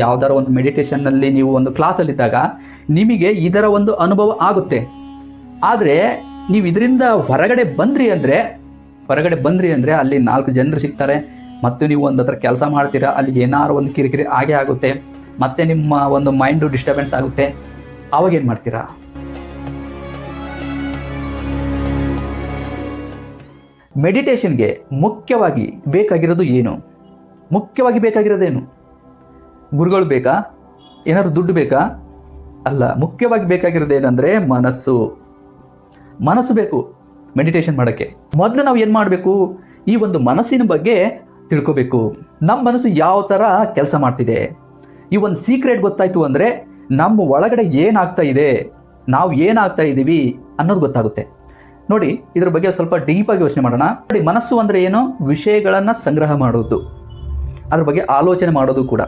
ಯಾವ್ದಾರ ಒಂದು ಮೆಡಿಟೇಷನ್ನಲ್ಲಿ ನೀವು ಒಂದು ಕ್ಲಾಸಲ್ಲಿದ್ದಾಗ ನಿಮಗೆ ಇದರ ಒಂದು ಅನುಭವ ಆಗುತ್ತೆ. ಆದರೆ ನೀವು ಇದರಿಂದ ಹೊರಗಡೆ ಬಂದ್ರಿ ಅಂದರೆ ಅಲ್ಲಿ 4 ಜನರು ಸಿಗ್ತಾರೆ, ಮತ್ತು ನೀವು ಒಂದು ಹತ್ರ ಕೆಲಸ ಮಾಡ್ತೀರಾ, ಅಲ್ಲಿ ಏನಾರು ಒಂದು ಕಿರಿಕಿರಿ ಆಗೇ ಆಗುತ್ತೆ, ಮತ್ತೆ ನಿಮ್ಮ ಒಂದು ಮೈಂಡು ಡಿಸ್ಟರ್ಬೆನ್ಸ್ ಆಗುತ್ತೆ. ಆವಾಗ ಏನು ಮಾಡ್ತೀರಾ? ಮೆಡಿಟೇಷನ್ಗೆ ಮುಖ್ಯವಾಗಿ ಬೇಕಾಗಿರೋದು ಏನು? ಗುರುಗಳು ಬೇಕಾ? ಏನಾದ್ರು ದುಡ್ಡು ಬೇಕಾ? ಅಲ್ಲ. ಮುಖ್ಯವಾಗಿ ಬೇಕಾಗಿರೋದು ಏನಂದರೆ ಮನಸ್ಸು ಬೇಕು ಮೆಡಿಟೇಷನ್ ಮಾಡೋಕ್ಕೆ. ಮೊದಲು ನಾವು ಏನು ಮಾಡಬೇಕು? ಈ ಒಂದು ಮನಸ್ಸಿನ ಬಗ್ಗೆ ತಿಳ್ಕೋಬೇಕು. ನಮ್ಮ ಮನಸ್ಸು ಯಾವ ಥರ ಕೆಲಸ ಮಾಡ್ತಿದೆ, ಈ ಒಂದು ಸೀಕ್ರೆಟ್ ಗೊತ್ತಾಯಿತು ಅಂದರೆ ನಮ್ಮ ಒಳಗಡೆ ಏನಾಗ್ತಾ ಇದೆ, ನಾವು ಏನಾಗ್ತಾ ಇದ್ದೀವಿ ಅನ್ನೋದು ಗೊತ್ತಾಗುತ್ತೆ. ನೋಡಿ, ಇದ್ರ ಬಗ್ಗೆ ಸ್ವಲ್ಪ ಡೀಪಾಗಿ ಯೋಚನೆ ಮಾಡೋಣ. ನೋಡಿ, ಮನಸ್ಸು ಅಂದರೆ ಏನು? ವಿಷಯಗಳನ್ನು ಸಂಗ್ರಹ ಮಾಡೋದು, ಅದ್ರ ಬಗ್ಗೆ ಆಲೋಚನೆ ಮಾಡೋದು ಕೂಡ.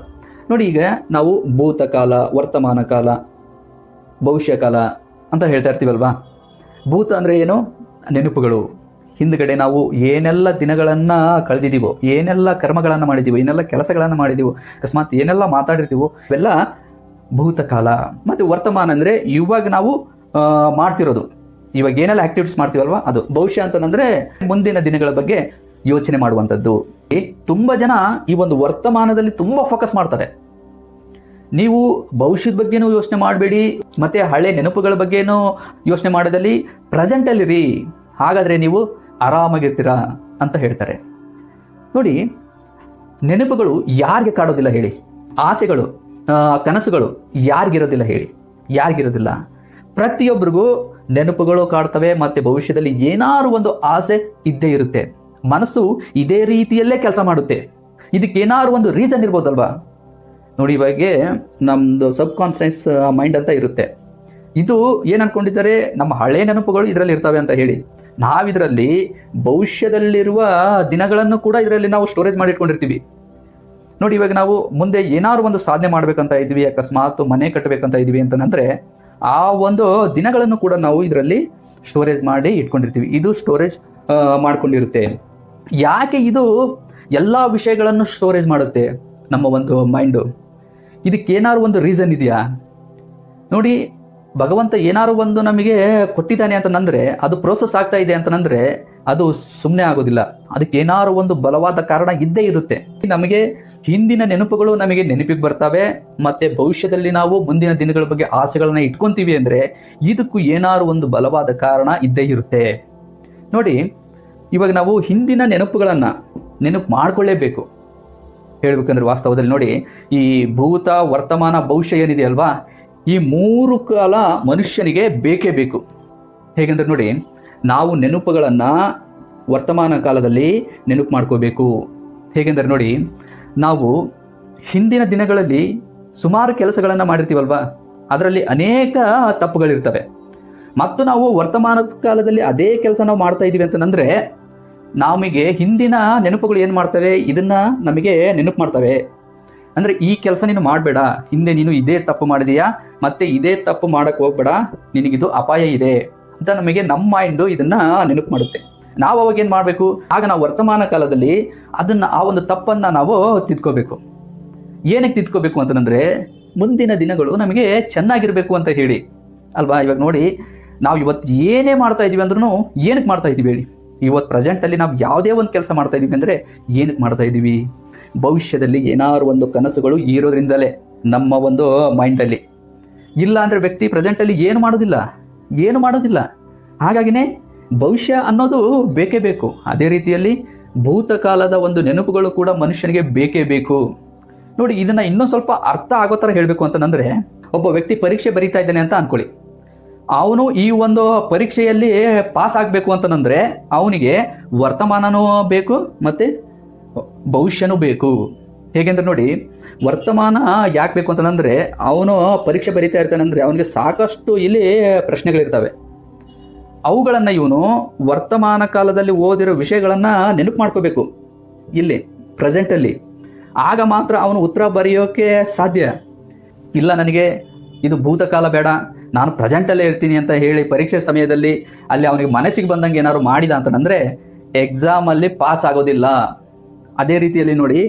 ನೋಡಿ, ಈಗ ನಾವು ಭೂತಕಾಲ, ವರ್ತಮಾನ ಕಾಲ, ಭವಿಷ್ಯಕಾಲ ಅಂತ ಹೇಳ್ತಾ ಇರ್ತೀವಲ್ವಾ. ಭೂತ ಅಂದರೆ ಏನು? ನೆನಪುಗಳು. ಹಿಂದ್ಗಡೆ ನಾವು ಏನೆಲ್ಲ ದಿನಗಳನ್ನು ಕಳೆದಿದ್ದೀವೋ, ಏನೆಲ್ಲ ಕರ್ಮಗಳನ್ನು ಮಾಡಿದ್ದೀವೋ, ಏನೆಲ್ಲ ಕೆಲಸಗಳನ್ನು ಮಾಡಿದ್ದೀವೋ, ಅಕಸ್ಮಾತ್ ಏನೆಲ್ಲ ಮಾತಾಡಿರ್ತೀವೋ, ಇವೆಲ್ಲ ಭೂತಕಾಲ. ಮತ್ತು ವರ್ತಮಾನ ಅಂದರೆ ಇವಾಗ ನಾವು ಮಾಡ್ತಿರೋದು, ಇವಾಗ ಏನೆಲ್ಲ ಆಕ್ಟಿವಿಟೀಸ್ ಮಾಡ್ತೀವಲ್ವ ಅದು. ಭವಿಷ್ಯ ಅಂತಂದರೆ ಮುಂದಿನ ದಿನಗಳ ಬಗ್ಗೆ ಯೋಚನೆ ಮಾಡುವಂಥದ್ದು. ತುಂಬ ಜನ ಈ ಒಂದು ವರ್ತಮಾನದಲ್ಲಿ ತುಂಬ ಫೋಕಸ್ ಮಾಡ್ತಾರೆ. ನೀವು ಭವಿಷ್ಯದ ಬಗ್ಗೆನೂ ಯೋಚನೆ ಮಾಡಬೇಡಿ, ಮತ್ತು ಹಳೆ ನೆನಪುಗಳ ಬಗ್ಗೆನೂ ಯೋಚನೆ ಮಾಡೋದಲ್ಲಿ ಪ್ರೆಸೆಂಟಲ್ಲಿರಿ, ಹಾಗಾದರೆ ನೀವು ಆರಾಮಾಗಿರ್ತೀರಾ ಅಂತ ಹೇಳ್ತಾರೆ. ನೋಡಿ, ನೆನಪುಗಳು ಯಾರಿಗೆ ಕಾಡೋದಿಲ್ಲ ಹೇಳಿ? ಆಸೆಗಳು, ಕನಸುಗಳು ಯಾರಿಗಿರೋದಿಲ್ಲ ಹೇಳಿ? ಯಾರಿಗಿರೋದಿಲ್ಲ? ಪ್ರತಿಯೊಬ್ಬರಿಗೂ ನೆನಪುಗಳು ಕಾಡ್ತವೆ, ಮತ್ತು ಭವಿಷ್ಯದಲ್ಲಿ ಏನಾದ್ರು ಒಂದು ಆಸೆ ಇದ್ದೇ ಇರುತ್ತೆ. ಮನಸ್ಸು ಇದೇ ರೀತಿಯಲ್ಲೇ ಕೆಲಸ ಮಾಡುತ್ತೆ. ಇದಕ್ಕೇನಾದ್ರು ಒಂದು ರೀಸನ್ ಇರ್ಬೋದಲ್ವಾ? ನೋಡಿ, ಇವಾಗ ನಮ್ಮದು ಸಬ್ ಕಾನ್ಷಿಯಸ್ ಮೈಂಡ್ ಅಂತ ಇರುತ್ತೆ. ಇದು ಏನು ಅಂದ್ಕೊಂಡಿದ್ದಾರೆ, ನಮ್ಮ ಹಳೆ ನೆನಪುಗಳು ಇದರಲ್ಲಿ ಇರ್ತವೆ ಅಂತ ಹೇಳಿ. ನಾವಿದರಲ್ಲಿ ಭವಿಷ್ಯದಲ್ಲಿರುವ ದಿನಗಳನ್ನು ಕೂಡ ಇದರಲ್ಲಿ ನಾವು ಸ್ಟೋರೇಜ್ ಮಾಡಿಟ್ಕೊಂಡಿರ್ತೀವಿ. ನೋಡಿ, ಇವಾಗ ನಾವು ಮುಂದೆ ಏನಾದ್ರು ಒಂದು ಸಾಧನೆ ಮಾಡಬೇಕಂತ ಇದ್ವಿ, ಅಕಸ್ಮಾತ್ ಮನೆ ಕಟ್ಟಬೇಕಂತ ಇದ್ವಿ ಅಂತಂದರೆ ಆ ಒಂದು ದಿನಗಳನ್ನು ಕೂಡ ನಾವು ಇದರಲ್ಲಿ ಸ್ಟೋರೇಜ್ ಮಾಡಿ ಇಟ್ಕೊಂಡಿರ್ತೀವಿ. ಇದು ಸ್ಟೋರೇಜ್ ಮಾಡ್ಕೊಂಡಿರುತ್ತೆ. ಯಾಕೆ ಇದು ಎಲ್ಲ ವಿಷಯಗಳನ್ನು ಸ್ಟೋರೇಜ್ ಮಾಡುತ್ತೆ ನಮ್ಮ ಒಂದು ಮೈಂಡು? ಇದಕ್ಕೇನಾದ್ರು ಒಂದು ರೀಸನ್ ಇದೆಯಾ? ನೋಡಿ, ಭಗವಂತ ಏನಾದ್ರು ಒಂದು ನಮಗೆ ಕೊಟ್ಟಿದ್ದಾನೆ ಅಂತಂದರೆ, ಅದು ಪ್ರೋಸೆಸ್ ಆಗ್ತಾ ಇದೆ ಅಂತಂದರೆ ಅದು ಸುಮ್ಮನೆ ಆಗೋದಿಲ್ಲ. ಅದಕ್ಕೆ ಏನಾದ್ರು ಒಂದು ಬಲವಾದ ಕಾರಣ ಇದ್ದೇ ಇರುತ್ತೆ. ನಮಗೆ ಹಿಂದಿನ ನೆನಪುಗಳು ನಮಗೆ ನೆನಪಿಗೆ ಬರ್ತವೆ, ಮತ್ತು ಭವಿಷ್ಯದಲ್ಲಿ ನಾವು ಮುಂದಿನ ದಿನಗಳ ಬಗ್ಗೆ ಆಸೆಗಳನ್ನ ಇಟ್ಕೊತೀವಿ ಅಂದರೆ ಇದಕ್ಕೂ ಏನಾದ್ರು ಒಂದು ಬಲವಾದ ಕಾರಣ ಇದ್ದೇ ಇರುತ್ತೆ. ನೋಡಿ, ಇವಾಗ ನಾವು ಹಿಂದಿನ ನೆನಪುಗಳನ್ನು ನೆನಪು ಮಾಡ್ಕೊಳ್ಳೇಬೇಕು. ಹೇಳ್ಬೇಕಂದ್ರೆ ವಾಸ್ತವದಲ್ಲಿ ನೋಡಿ, ಈ ಭೂತ, ವರ್ತಮಾನ, ಭವಿಷ್ಯ ಏನಿದೆ ಅಲ್ವಾ, ಈ 3 ಕಾಲ ಮನುಷ್ಯನಿಗೆ ಬೇಕೇ ಬೇಕು. ಹೇಗೆಂದ್ರೆ ನೋಡಿ, ನಾವು ನೆನಪುಗಳನ್ನು ವರ್ತಮಾನ ಕಾಲದಲ್ಲಿ ನೆನಪು ಮಾಡ್ಕೋಬೇಕು. ಹೇಗೆಂದರೆ ನೋಡಿ, ನಾವು ಹಿಂದಿನ ದಿನಗಳಲ್ಲಿ ಸುಮಾರು ಕೆಲಸಗಳನ್ನು ಮಾಡಿರ್ತೀವಲ್ವ, ಅದರಲ್ಲಿ ಅನೇಕ ತಪ್ಪುಗಳಿರ್ತವೆ. ಮತ್ತು ನಾವು ವರ್ತಮಾನದ ಕಾಲದಲ್ಲಿ ಅದೇ ಕೆಲಸ ನಾವು ಮಾಡ್ತಾ ಇದ್ದೀವಿ ಅಂತಂದರೆ ನಮಗೆ ಹಿಂದಿನ ನೆನಪುಗಳು ಏನು ಮಾಡ್ತವೆ, ಇದನ್ನು ನಮಗೆ ನೆನಪು ಮಾಡ್ತವೆ. ಅಂದರೆ ಈ ಕೆಲಸ ನೀನು ಮಾಡಬೇಡ, ಹಿಂದೆ ನೀನು ಇದೇ ತಪ್ಪು ಮಾಡಿದೀಯಾ, ಮತ್ತೆ ಇದೇ ತಪ್ಪು ಮಾಡೋಕ್ಕೆ ಹೋಗ್ಬೇಡ, ನಿನಗಿದು ಅಪಾಯ ಇದೆ ಅಂತ ನಮಗೆ ನಮ್ಮ ಮೈಂಡು ಇದನ್ನು ನೆನಪು ಮಾಡುತ್ತೆ. ನಾವು ಅವಾಗ ಏನು ಮಾಡಬೇಕು? ಆಗ ನಾವು ವರ್ತಮಾನ ಕಾಲದಲ್ಲಿ ಅದನ್ನು, ಆ ಒಂದು ತಪ್ಪನ್ನು ನಾವು ತಿದ್ಕೋಬೇಕು. ಏನಕ್ಕೆ ತಿದ್ಕೋಬೇಕು ಅಂತಂದರೆ ಮುಂದಿನ ದಿನಗಳು ನಮಗೆ ಚೆನ್ನಾಗಿರಬೇಕು ಅಂತ ಹೇಳಿ ಅಲ್ವಾ. ಇವಾಗ ನೋಡಿ, ನಾವು ಇವತ್ತು ಏನೇ ಮಾಡ್ತಾ ಇದ್ದೀವಿ ಅಂದ್ರೂ ಏನಕ್ಕೆ ಮಾಡ್ತಾ ಇದ್ದೀವಿ ಹೇಳಿ? ಇವತ್ತು ಪ್ರೆಸೆಂಟಲ್ಲಿ ನಾವು ಯಾವುದೇ ಒಂದು ಕೆಲಸ ಮಾಡ್ತಾ ಇದ್ದೀವಿ ಅಂದರೆ ಏನಕ್ಕೆ ಮಾಡ್ತಾ ಇದ್ದೀವಿ? ಭವಿಷ್ಯದಲ್ಲಿ ಏನಾದ್ರು ಒಂದು ಕನಸುಗಳು ಇರೋದ್ರಿಂದಲೇ ನಮ್ಮ ಒಂದು ಮೈಂಡಲ್ಲಿ. ಇಲ್ಲ ಅಂದರೆ ವ್ಯಕ್ತಿ ಪ್ರೆಸೆಂಟಲ್ಲಿ ಏನು ಮಾಡೋದಿಲ್ಲ. ಹಾಗಾಗಿನೇ ಭವಿಷ್ಯ ಅನ್ನೋದು ಬೇಕೇ ಬೇಕು. ಅದೇ ರೀತಿಯಲ್ಲಿ ಭೂತಕಾಲದ ಒಂದು ನೆನಪುಗಳು ಕೂಡ ಮನುಷ್ಯನಿಗೆ ಬೇಕೇ ಬೇಕು. ನೋಡಿ, ಇದನ್ನು ಇನ್ನೂ ಸ್ವಲ್ಪ ಅರ್ಥ ಆಗೋ ಥರ ಹೇಳಬೇಕು ಅಂತಂದರೆ, ಒಬ್ಬ ವ್ಯಕ್ತಿ ಪರೀಕ್ಷೆ ಬರೀತಾ ಇದ್ದಾನೆ ಅಂತ ಅಂದ್ಕೊಳ್ಳಿ. ಅವನು ಈ ಒಂದು ಪರೀಕ್ಷೆಯಲ್ಲಿ ಪಾಸ್ ಆಗಬೇಕು ಅಂತಂದರೆ ಅವನಿಗೆ ವರ್ತಮಾನನೂ ಬೇಕು ಮತ್ತು ಭವಿಷ್ಯನೂ ಬೇಕು. ಹೇಗೆಂದ್ರೆ ನೋಡಿ, ವರ್ತಮಾನ ಯಾಕೆ ಬೇಕು ಅಂತಂದರೆ, ಅವನು ಪರೀಕ್ಷೆ ಬರೀತಾ ಇರ್ತಾನೆ ಅಂದರೆ ಅವನಿಗೆ ಸಾಕಷ್ಟು ಇಲ್ಲಿ ಪ್ರಶ್ನೆಗಳಿರ್ತವೆ. ಅವುಗಳನ್ನು ಇವನು ವರ್ತಮಾನ ಕಾಲದಲ್ಲಿ ಓದಿರೋ ವಿಷಯಗಳನ್ನು ನೆನಪು ಮಾಡ್ಕೋಬೇಕು ಇಲ್ಲಿ ಪ್ರೆಸೆಂಟಲ್ಲಿ. ಆಗ ಮಾತ್ರ ಅವನು ಉತ್ತರ ಬರೆಯೋಕ್ಕೆ ಸಾಧ್ಯ. ಇಲ್ಲ, ನನಗೆ ಇದು ಭೂತಕಾಲ ಬೇಡ, ನಾನು ಪ್ರೆಸೆಂಟಲ್ಲೇ ಇರ್ತೀನಿ ಅಂತ ಹೇಳಿ ಪರೀಕ್ಷೆ ಸಮಯದಲ್ಲಿ ಅಲ್ಲಿ ಅವನಿಗೆ ಮನಸ್ಸಿಗೆ ಬಂದಂಗೆ ಏನಾದ್ರು ಮಾಡಿದ ಅಂತಂದರೆ ಎಕ್ಸಾಮಲ್ಲಿ ಪಾಸ್ ಆಗೋದಿಲ್ಲ. ಅದೇ ರೀತಿಯಲ್ಲಿ ನೋಡಿ,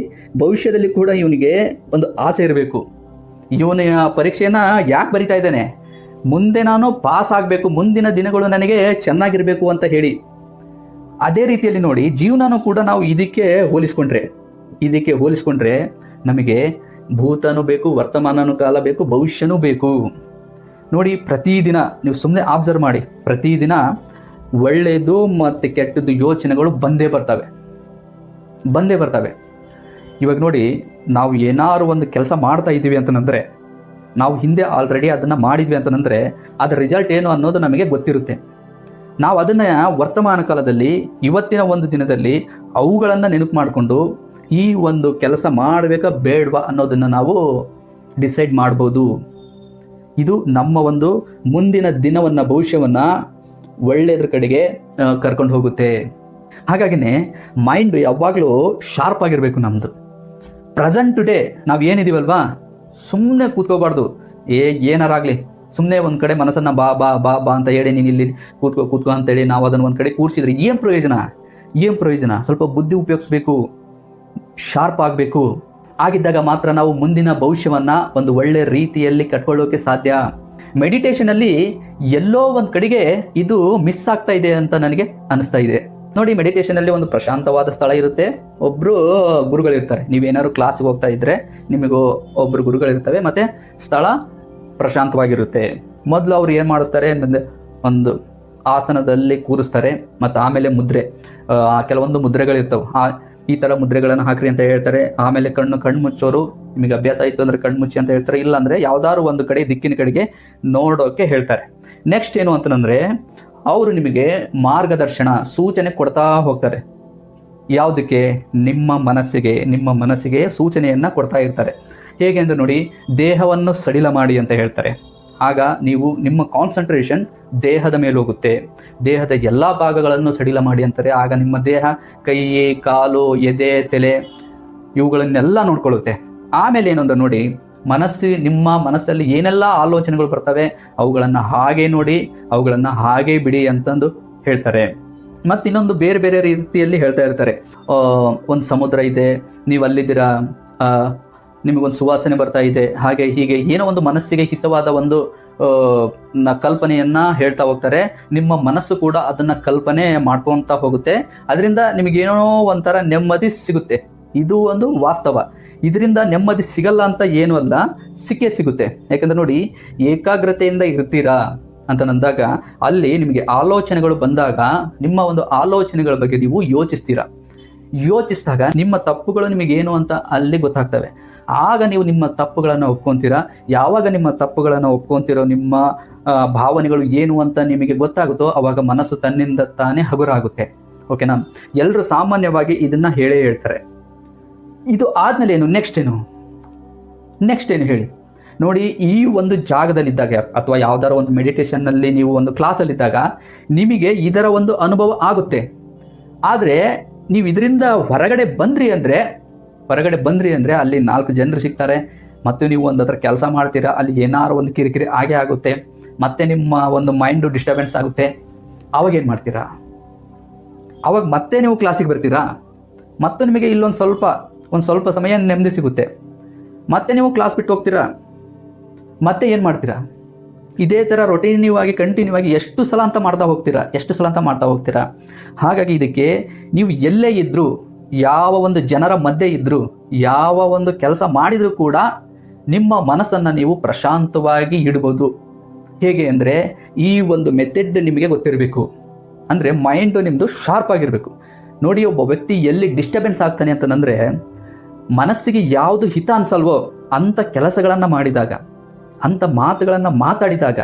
ಭವಿಷ್ಯದಲ್ಲಿ ಕೂಡ ಇವನಿಗೆ ಒಂದು ಆಸೆ ಇರಬೇಕು. ಇವನ ಪರೀಕ್ಷೆನ ಯಾಕೆ ಬರಿತಾ ಇದ್ದಾನೆ? ಮುಂದೆ ನಾನು ಪಾಸ್ ಆಗಬೇಕು, ಮುಂದಿನ ದಿನಗಳು ನನಗೆ ಚೆನ್ನಾಗಿರಬೇಕು ಅಂತ ಹೇಳಿ. ಅದೇ ರೀತಿಯಲ್ಲಿ ನೋಡಿ, ಜೀವನನೂ ಕೂಡ ನಾವು ಇದಕ್ಕೆ ಹೋಲಿಸ್ಕೊಂಡ್ರೆ ನಮಗೆ ಭೂತನೂ ಬೇಕು, ವರ್ತಮಾನನೂ ಕಾಲ ಬೇಕು, ಭವಿಷ್ಯನೂ ಬೇಕು. ನೋಡಿ, ಪ್ರತಿದಿನ ನೀವು ಸುಮ್ಮನೆ ಅಬ್ಸರ್ವ್ ಮಾಡಿ, ಪ್ರತಿದಿನ ಒಳ್ಳೆಯದು ಮತ್ತು ಕೆಟ್ಟದ್ದು ಯೋಚನೆಗಳು ಬಂದೇ ಬರ್ತವೆ. ಇವಾಗ ನೋಡಿ, ನಾವು ಏನಾದ್ರು ಒಂದು ಕೆಲಸ ಮಾಡ್ತಾ ಇದ್ದೀವಿ ಅಂತಂದರೆ, ನಾವು ಹಿಂದೆ ಆಲ್ರೆಡಿ ಅದನ್ನು ಮಾಡಿದ್ವಿ ಅಂತಂದರೆ ಅದರ ರಿಸಲ್ಟ್ ಏನು ಅನ್ನೋದು ನಮಗೆ ಗೊತ್ತಿರುತ್ತೆ. ನಾವು ಅದನ್ನು ವರ್ತಮಾನ ಕಾಲದಲ್ಲಿ, ಇವತ್ತಿನ ಒಂದು ದಿನದಲ್ಲಿ ಅವುಗಳನ್ನು ನೆನಪು ಮಾಡಿಕೊಂಡು ಈ ಒಂದು ಕೆಲಸ ಮಾಡಬೇಕಾ ಬೇಡವಾ ಅನ್ನೋದನ್ನು ನಾವು ಡಿಸೈಡ್ ಮಾಡ್ಬೋದು. ಇದು ನಮ್ಮ ಒಂದು ಮುಂದಿನ ದಿನವನ್ನು, ಭವಿಷ್ಯವನ್ನು ಒಳ್ಳೆಯದ್ರ ಕಡೆಗೆ ಕರ್ಕೊಂಡು ಹೋಗುತ್ತೆ. ಹಾಗಾಗಿನೇ ಮೈಂಡ್ ಯಾವಾಗಲೂ ಶಾರ್ಪ್ ಆಗಿರಬೇಕು. ನಮ್ಮದು ಪ್ರೆಸೆಂಟ್ ಟುಡೇ ನಾವು ಏನಿದ್ದೀವಲ್ವಾ, ಸುಮ್ಮನೆ ಕೂತ್ಕೋಬಾರ್ದು. ಏನಾರಾಗಲಿ ಸುಮ್ಮನೆ ಒಂದು ಕಡೆ ಮನಸ್ಸನ್ನು ಬಾ ಬಾ ಬಾ ಬಾ ಅಂತ ಹೇಳಿ ನೀನು ಇಲ್ಲಿ ಕೂತ್ಕೋ ಅಂತೇಳಿ ನಾವು ಅದನ್ನು ಒಂದು ಕಡೆ ಕೂರಿಸಿದ್ರೆ ಏನು ಪ್ರಯೋಜನ? ಸ್ವಲ್ಪ ಬುದ್ಧಿ ಉಪಯೋಗಿಸ್ಬೇಕು, ಶಾರ್ಪ್ ಆಗಬೇಕು. ಆಗಿದ್ದಾಗ ಮಾತ್ರ ನಾವು ಮುಂದಿನ ಭವಿಷ್ಯವನ್ನು ಒಂದು ಒಳ್ಳೆ ರೀತಿಯಲ್ಲಿ ಕಟ್ಕೊಳ್ಳೋಕೆ ಸಾಧ್ಯ. ಮೆಡಿಟೇಷನಲ್ಲಿ ಎಲ್ಲೋ ಒಂದು ಕಡೆಗೆ ಇದು ಮಿಸ್ ಆಗ್ತಾ ಇದೆ ಅಂತ ನನಗೆ ಅನಿಸ್ತಾ ಇದೆ. ನೋಡಿ, ಮೆಡಿಟೇಷನಲ್ಲಿ ಒಂದು ಪ್ರಶಾಂತವಾದ ಸ್ಥಳ ಇರುತ್ತೆ, ಒಬ್ಬರು ಗುರುಗಳಿರ್ತಾರೆ. ನೀವೇನಾದ್ರು ಕ್ಲಾಸಿಗೆ ಹೋಗ್ತಾ ಇದ್ದರೆ ನಿಮಗೂ ಒಬ್ಬರು ಗುರುಗಳಿರ್ತವೆ, ಮತ್ತು ಸ್ಥಳ ಪ್ರಶಾಂತವಾಗಿರುತ್ತೆ. ಮೊದಲು ಅವ್ರು ಏನು ಮಾಡಿಸ್ತಾರೆ, ಒಂದು ಆಸನದಲ್ಲಿ ಕೂರಿಸ್ತಾರೆ, ಮತ್ತು ಆಮೇಲೆ ಮುದ್ರೆ, ಕೆಲವೊಂದು ಮುದ್ರೆಗಳಿರ್ತವೆ. ಈ ಥರ ಮುದ್ರೆಗಳನ್ನು ಹಾಕ್ರಿ ಅಂತ ಹೇಳ್ತಾರೆ. ಆಮೇಲೆ ಕಣ್ಣು ಮುಚ್ಚೋರು, ನಿಮಗೆ ಅಭ್ಯಾಸ ಆಯಿತು ಅಂದರೆ ಕಣ್ಣು ಮುಚ್ಚಿ ಅಂತ ಹೇಳ್ತಾರೆ. ಇಲ್ಲಾಂದರೆ ಯಾವುದಾದ್ರು ಒಂದು ಕಡೆ ದಿಕ್ಕಿನ ಕಡೆಗೆ ನೋಡೋಕೆ ಹೇಳ್ತಾರೆ. ನೆಕ್ಸ್ಟ್ ಏನು ಅಂತಂದರೆ, ಅವರು ನಿಮಗೆ ಮಾರ್ಗದರ್ಶನ, ಸೂಚನೆ ಕೊಡ್ತಾ ಹೋಗ್ತಾರೆ. ಯಾವುದಕ್ಕೆ? ನಿಮ್ಮ ಮನಸ್ಸಿಗೆ ಸೂಚನೆಯನ್ನು ಕೊಡ್ತಾ ಇರ್ತಾರೆ. ಹೇಗೆ ಅಂದರೆ ನೋಡಿ, ದೇಹವನ್ನು ಸಡಿಲ ಮಾಡಿ ಅಂತ ಹೇಳ್ತಾರೆ. ಆಗ ನಿಮ್ಮ ಕಾನ್ಸಂಟ್ರೇಷನ್ ದೇಹದ ಮೇಲೆ ಹೋಗುತ್ತೆ. ದೇಹದ ಎಲ್ಲ ಭಾಗಗಳನ್ನು ಸಡಿಲ ಮಾಡಿ ಅಂತಾರೆ. ಆಗ ನಿಮ್ಮ ದೇಹ, ಕೈ, ಕಾಲು, ಎದೆ, ತಲೆ ಇವುಗಳನ್ನೆಲ್ಲ ನೋಡ್ಕೊಳ್ಳುತ್ತೆ. ಆಮೇಲೆ ಏನಂದ್ರೆ ನೋಡಿ, ನಿಮ್ಮ ಮನಸ್ಸಲ್ಲಿ ಏನೆಲ್ಲ ಆಲೋಚನೆಗಳು ಬರ್ತವೆ ಅವುಗಳನ್ನು ಹಾಗೆ ನೋಡಿ, ಅವುಗಳನ್ನು ಹಾಗೆ ಬಿಡಿ ಅಂತಂದು ಹೇಳ್ತಾರೆ. ಮತ್ತು ಇನ್ನೊಂದು ಬೇರೆ ಬೇರೆ ರೀತಿಯಲ್ಲಿ ಹೇಳ್ತಾ ಇರ್ತಾರೆ. ಒಂದು ಸಮುದ್ರ ಇದೆ, ನೀವು ಅಲ್ಲಿದ್ದೀರಾ, ನಿಮಗೊಂದು ಸುವಾಸನೆ ಬರ್ತಾ ಇದೆ, ಹಾಗೆ ಹೀಗೆ ಏನೋ ಒಂದು ಮನಸ್ಸಿಗೆ ಹಿತವಾದ ಒಂದು ಕಲ್ಪನೆಯನ್ನು ಹೇಳ್ತಾ ಹೋಗ್ತಾರೆ. ನಿಮ್ಮ ಮನಸ್ಸು ಕೂಡ ಅದನ್ನು ಕಲ್ಪನೆ ಮಾಡ್ಕೊತಾ ಹೋಗುತ್ತೆ. ಅದರಿಂದ ನಿಮಗೇನೋ ಒಂಥರ ನೆಮ್ಮದಿ ಸಿಗುತ್ತೆ. ಇದು ಒಂದು ವಾಸ್ತವ. ಇದರಿಂದ ನೆಮ್ಮದಿ ಸಿಗಲ್ಲ ಅಂತ ಏನೂ ಅಲ್ಲ, ಸಿಗುತ್ತೆ. ಯಾಕಂದರೆ ನೋಡಿ, ಏಕಾಗ್ರತೆಯಿಂದ ಇರ್ತೀರಾ ಅಂತಂದಾಗ ಅಲ್ಲಿ ನಿಮಗೆ ಆಲೋಚನೆಗಳು ಬಂದಾಗ ನಿಮ್ಮ ಒಂದು ಆಲೋಚನೆಗಳ ಬಗ್ಗೆ ನೀವು ಯೋಚಿಸಿದಾಗ ನಿಮ್ಮ ತಪ್ಪುಗಳು ನಿಮಗೇನು ಅಂತ ಅಲ್ಲಿ ಗೊತ್ತಾಗ್ತವೆ. ಆಗ ನೀವು ನಿಮ್ಮ ತಪ್ಪುಗಳನ್ನು ಒಪ್ಕೊತೀರಾ. ಯಾವಾಗ ನಿಮ್ಮ ತಪ್ಪುಗಳನ್ನು ಒಪ್ಕೊತೀರೋ, ನಿಮ್ಮ ಭಾವನೆಗಳು ಏನು ಅಂತ ನಿಮಗೆ ಗೊತ್ತಾಗುತ್ತೋ, ಅವಾಗ ಮನಸ್ಸು ತನ್ನಿಂದ ತಾನೇ ಹಗುರಾಗುತ್ತೆ. ಓಕೆನಾ? ಎಲ್ಲರೂ ಸಾಮಾನ್ಯವಾಗಿ ಇದನ್ನು ಹೇಳ್ತಾರೆ. ಇದು ಆದಮೇಲೆ ಏನು, ನೆಕ್ಸ್ಟ್ ಏನು ಹೇಳಿ. ನೋಡಿ, ಈ ಒಂದು ಜಾಗದಲ್ಲಿದ್ದಾಗ ಅಥವಾ ಯಾವುದಾರ ಒಂದು ಮೆಡಿಟೇಷನ್ನಲ್ಲಿ ನೀವು ಒಂದು ಕ್ಲಾಸಲ್ಲಿದ್ದಾಗ ನಿಮಗೆ ಇದರ ಒಂದು ಅನುಭವ ಆಗುತ್ತೆ. ಆದರೆ ನೀವು ಇದರಿಂದ ಹೊರಗಡೆ ಬಂದ್ರಿ ಅಂದರೆ ಅಲ್ಲಿ 4 ಜನರು ಸಿಗ್ತಾರೆ, ಮತ್ತು ನೀವು ಒಂದು ಹತ್ರ ಕೆಲಸ ಮಾಡ್ತೀರಾ, ಅಲ್ಲಿ ಏನಾರು ಒಂದು ಕಿರಿಕಿರಿ ಆಗೇ ಆಗುತ್ತೆ, ಮತ್ತೆ ನಿಮ್ಮ ಒಂದು ಮೈಂಡು ಡಿಸ್ಟರ್ಬೆನ್ಸ್ ಆಗುತ್ತೆ. ಅವಾಗ ಏನು ಮಾಡ್ತೀರಾ? ಅವಾಗ ಮತ್ತೆ ನೀವು ಕ್ಲಾಸಿಗೆ ಬರ್ತೀರಾ, ಮತ್ತು ನಿಮಗೆ ಇಲ್ಲೊಂದು ಸ್ವಲ್ಪ ಸಮಯ ನೆಮ್ಮದಿ ಸಿಗುತ್ತೆ, ಮತ್ತೆ ನೀವು ಕ್ಲಾಸ್ ಬಿಟ್ಟು ಹೋಗ್ತೀರಾ, ಮತ್ತೆ ಏನು ಮಾಡ್ತೀರಾ? ಇದೇ ಥರ ರೊಟೀನಿವ್ ಆಗಿ ಕಂಟಿನ್ಯೂ ಆಗಿ ಎಷ್ಟು ಸಲ ಅಂತ ಮಾಡ್ತಾ ಹೋಗ್ತೀರಾ. ಹಾಗಾಗಿ ಇದಕ್ಕೆ ನೀವು ಎಲ್ಲೇ ಇದ್ದರೂ, ಯಾವ ಒಂದು ಜನರ ಮಧ್ಯೆ ಇದ್ದರೂ, ಯಾವ ಒಂದು ಕೆಲಸ ಮಾಡಿದರೂ ಕೂಡ ನಿಮ್ಮ ಮನಸ್ಸನ್ನು ನೀವು ಪ್ರಶಾಂತವಾಗಿ ಇಡ್ಬೋದು. ಹೇಗೆ ಅಂದರೆ, ಈ ಒಂದು ಮೆಥಡ್ ನಿಮಗೆ ಗೊತ್ತಿರಬೇಕು. ಅಂದರೆ ಮೈಂಡು ನಿಮ್ಮದು ಶಾರ್ಪ್ ಆಗಿರಬೇಕು. ನೋಡಿ, ಒಬ್ಬ ವ್ಯಕ್ತಿ ಎಲ್ಲಿ ಡಿಸ್ಟರ್ಬೆನ್ಸ್ ಆಗ್ತಾನೆ ಅಂತಂದರೆ, ಮನಸ್ಸಿಗೆ ಯಾವುದು ಹಿತ ಅನ್ಸಲ್ವೋ ಅಂಥ ಕೆಲಸಗಳನ್ನು ಮಾಡಿದಾಗ, ಅಂಥ ಮಾತುಗಳನ್ನು ಮಾತಾಡಿದಾಗ,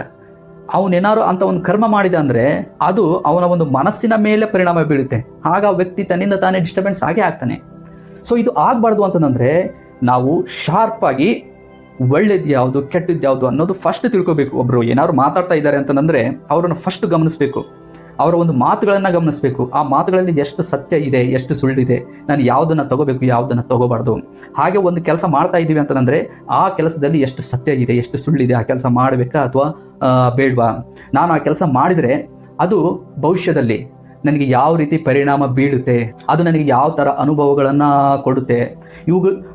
ಅವನೇನಾರು ಅಂತ ಒಂದು ಕರ್ಮ ಮಾಡಿದ ಅಂದರೆ ಅದು ಅವನ ಒಂದು ಮನಸ್ಸಿನ ಮೇಲೆ ಪರಿಣಾಮ ಬೀಳುತ್ತೆ. ಆಗ ವ್ಯಕ್ತಿ ತನ್ನಿಂದ ತಾನೇ ಡಿಸ್ಟರ್ಬೆನ್ಸ್ ಆಗೇ ಆಗ್ತಾನೆ. ಸೊ ಇದು ಆಗಬಾರ್ದು ಅಂತಂದರೆ ನಾವು ಶಾರ್ಪಾಗಿ ಒಳ್ಳೇದು ಯಾವುದು, ಕೆಟ್ಟದ್ದು ಯಾವುದು ಅನ್ನೋದು ಫಸ್ಟ್ ತಿಳ್ಕೊಬೇಕು. ಒಬ್ಬರು ಏನಾದ್ರು ಮಾತಾಡ್ತಾ ಇದ್ದಾರೆ ಅಂತಂದರೆ ಅವರನ್ನು ಫಸ್ಟ್ ಗಮನಿಸಬೇಕು, ಅವರ ಒಂದು ಮಾತುಗಳನ್ನು ಗಮನಿಸಬೇಕು. ಆ ಮಾತುಗಳಲ್ಲಿ ಎಷ್ಟು ಸತ್ಯ ಇದೆ, ಎಷ್ಟು ಸುಳ್ಳಿದೆ, ನಾನು ಯಾವುದನ್ನು ತಗೋಬೇಕು, ಯಾವುದನ್ನು ತಗೋಬಾರ್ದು. ಹಾಗೆ ಒಂದು ಕೆಲಸ ಮಾಡ್ತಾ ಇದ್ದೀವಿ ಅಂತಂದರೆ ಆ ಕೆಲಸದಲ್ಲಿ ಎಷ್ಟು ಸತ್ಯ ಇದೆ, ಎಷ್ಟು ಸುಳ್ಳಿದೆ, ಆ ಕೆಲಸ ಮಾಡಬೇಕಾ ಅಥವಾ ಬೇಡವಾ, ನಾನು ಆ ಕೆಲಸ ಮಾಡಿದರೆ ಅದು ಭವಿಷ್ಯದಲ್ಲಿ ನನಗೆ ಯಾವ ರೀತಿ ಪರಿಣಾಮ ಬೀಳುತ್ತೆ, ಅದು ನನಗೆ ಯಾವ ಥರ ಅನುಭವಗಳನ್ನು ಕೊಡುತ್ತೆ,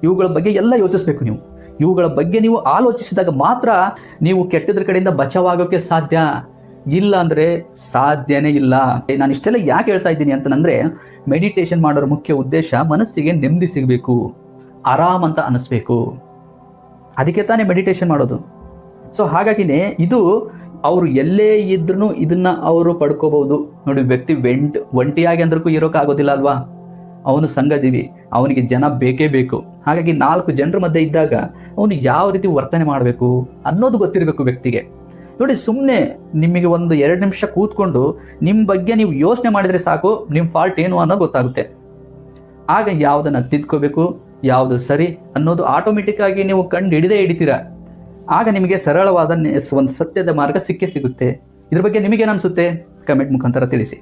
ಇವುಗಳ ಬಗ್ಗೆ ಎಲ್ಲ ಯೋಚಿಸ್ಬೇಕು ನೀವು. ಇವುಗಳ ಬಗ್ಗೆ ನೀವು ಆಲೋಚಿಸಿದಾಗ ಮಾತ್ರ ನೀವು ಕೆಟ್ಟದ್ರ ಕಡೆಯಿಂದ ಬಚಾವಾಗೋಕ್ಕೆ ಸಾಧ್ಯ. ಇಲ್ಲ ಅಂದರೆ ಸಾಧ್ಯನೇ ಇಲ್ಲ. ನಾನು ಇಷ್ಟೆಲ್ಲ ಯಾಕೆ ಹೇಳ್ತಾ ಇದ್ದೀನಿ ಅಂತಂದರೆ, ಮೆಡಿಟೇಷನ್ ಮಾಡೋರ ಮುಖ್ಯ ಉದ್ದೇಶ ಮನಸ್ಸಿಗೆ ನೆಮ್ಮದಿ ಸಿಗಬೇಕು, ಆರಾಮ್ ಅಂತ ಅನ್ನಿಸ್ಬೇಕು. ಅದಕ್ಕೆ ತಾನೇ ಮೆಡಿಟೇಷನ್ ಮಾಡೋದು. ಸೊ ಹಾಗಾಗಿನೇ ಇದು ಅವರು ಎಲ್ಲೇ ಇದ್ರೂ ಇದನ್ನ ಅವರು ಪಡ್ಕೋಬಹುದು. ನೋಡಿ, ವ್ಯಕ್ತಿ ಒಂಟಿಯಾಗಿ ಅಂದ್ರೂ ಇರೋಕ್ಕಾಗೋದಿಲ್ಲ ಅಲ್ವಾ, ಅವನು ಸಂಘಜೀವಿ, ಅವನಿಗೆ ಜನ ಬೇಕೇ ಬೇಕು. ಹಾಗಾಗಿ 4 ಜನರ ಮಧ್ಯೆ ಇದ್ದಾಗ ಅವನು ಯಾವ ರೀತಿ ವರ್ತನೆ ಮಾಡಬೇಕು ಅನ್ನೋದು ಗೊತ್ತಿರಬೇಕು ವ್ಯಕ್ತಿಗೆ. ನೋಡಿ, ಸುಮ್ಮನೆ ನಿಮಗೆ ಒಂದು 2 ನಿಮಿಷ ಕೂತ್ಕೊಂಡು ನಿಮ್ಮ ಬಗ್ಗೆ ನೀವು ಯೋಚನೆ ಮಾಡಿದರೆ ಸಾಕು, ನಿಮ್ಮ ಫಾಲ್ಟ್ ಏನು ಅನ್ನೋದು ಗೊತ್ತಾಗುತ್ತೆ. ಆಗ ಯಾವುದನ್ನು ತಿದ್ಕೋಬೇಕು, ಯಾವುದು ಸರಿ ಅನ್ನೋದು ಆಟೋಮೆಟಿಕ್ ಆಗಿ ನೀವು ಕಂಡು ಹಿಡಿತೀರಾ. ಆಗ ನಿಮಗೆ ಸರಳವಾದ ಒಂದು ಸತ್ಯದ ಮಾರ್ಗ ಸಿಕ್ಕೇ ಸಿಗುತ್ತೆ. ಇದ್ರ ಬಗ್ಗೆ ನಿಮಗೇನು ಅನಿಸುತ್ತೆ? ಕಮೆಂಟ್ ಮುಖಾಂತರ ತಿಳಿಸಿ.